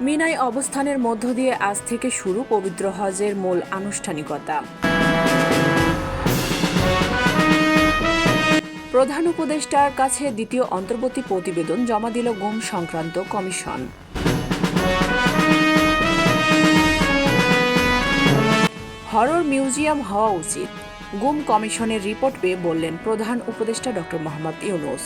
মিনায় অবস্থানের মধ্য দিয়ে আজ থেকে শুরু পবিত্র হজের মূল আনুষ্ঠানিকতা। প্রধান উপদেষ্টার কাছে দ্বিতীয় অন্তর্বর্তী প্রতিবেদন জমা দিল গুম সংক্রান্ত কমিশন। হরর মিউজিয়াম হওয়া উচিত, গুম কমিশনের রিপোর্ট পেয়ে বললেন প্রধান উপদেষ্টা ড. মোহাম্মদ ইউনূস।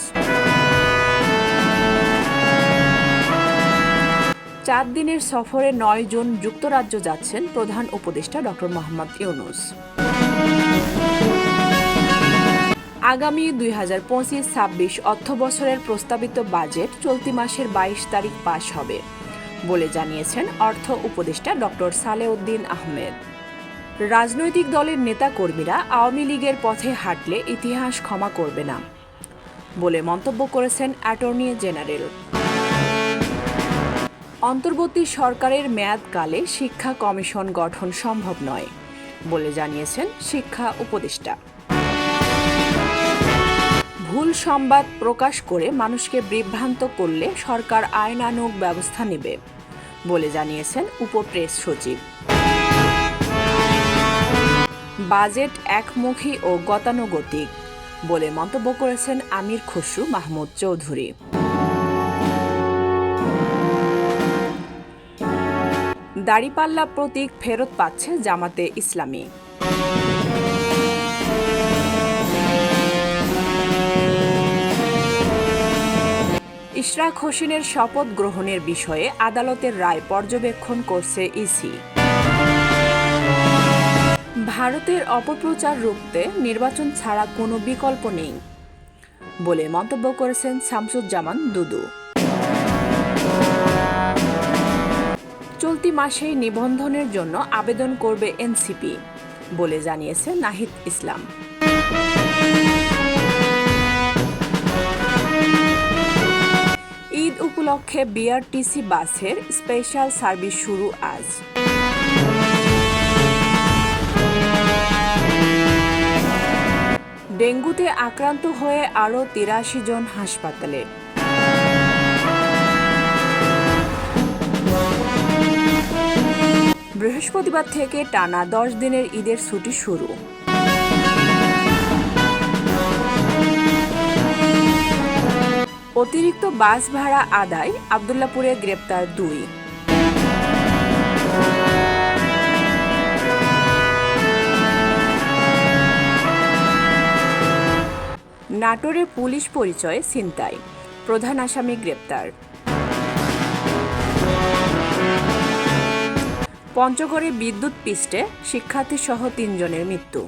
4 দিনের সফরে 9 জুন যুক্তরাজ্য যাচ্ছেন প্রধান উপদেষ্টা ড. মোহাম্মদ ইউনূস। আগামী 2025-26 অর্থবছরের প্রস্তাবিত বাজেট চলতি মাসের 22 তারিখ পাস হবে বলে জানিয়েছেন অর্থ উপদেষ্টা ড. সালেউদ্দিন আহমেদ। রাজনৈতিক দলের নেতাকর্মীরা আওয়ামী লীগের পথে হাঁটলে ইতিহাস ক্ষমা করবে না বলে মন্তব্য করেছেন অ্যাটর্নি জেনারেল। অন্তর্বর্তী সরকারের মেয়াদকালে শিক্ষা কমিশন গঠন সম্ভব নয় বলে জানিয়েছেন শিক্ষা উপদেষ্টা। ভুল সংবাদ প্রকাশ করে মানুষকে বিভ্রান্ত করলে সরকার আইনানুগ ব্যবস্থা নেবে বলে জানিয়েছেন উপপ্রেস সচিব। বাজেট একমুখী ও গতানুগতিক বলে মন্তব্য করেছেন আমির খসরু মাহমুদ চৌধুরী। দাড়িপাল্লা প্রতীক ফেরত পাচ্ছে জামাতে ইসলামী। ইশরাক হোসেনের শপথ গ্রহণের বিষয়ে আদালতের রায় পর্যবেক্ষণ করছে ইসি। ভারতের অপপ্রচার রুখতে নির্বাচন ছাড়া কোনো বিকল্প নেই বলে মন্তব্য করেছেন শামসুজ্জামান দুদু। চলতি মাসেই নিবন্ধনের জন্য আবেদন করবে এনসিপি বলে জানিয়েছে নাহিদ ইসলাম। ঈদ উপলক্ষে বিআরটিসি বাসের স্পেশাল সার্ভিস শুরু আজ। ডেঙ্গুতে আক্রান্ত হয়ে আরও 83 জন হাসপাতালে। বৃহস্পতিবার থেকে টানা 10 দিনের ঈদের ছুটি শুরু। অতিরিক্ত বাস ভাড়া আদায়, আব্দুল্লাহপুরে গ্রেপ্তার 2। নাটোরে পুলিশ পরিচয়ে ছিনতাই, প্রধান আসামি গ্রেপ্তার। পঞ্চগড়ে বিদ্যুৎ পৃষ্ঠে শিক্ষার্থীসহ 3 জনের মৃত্যু।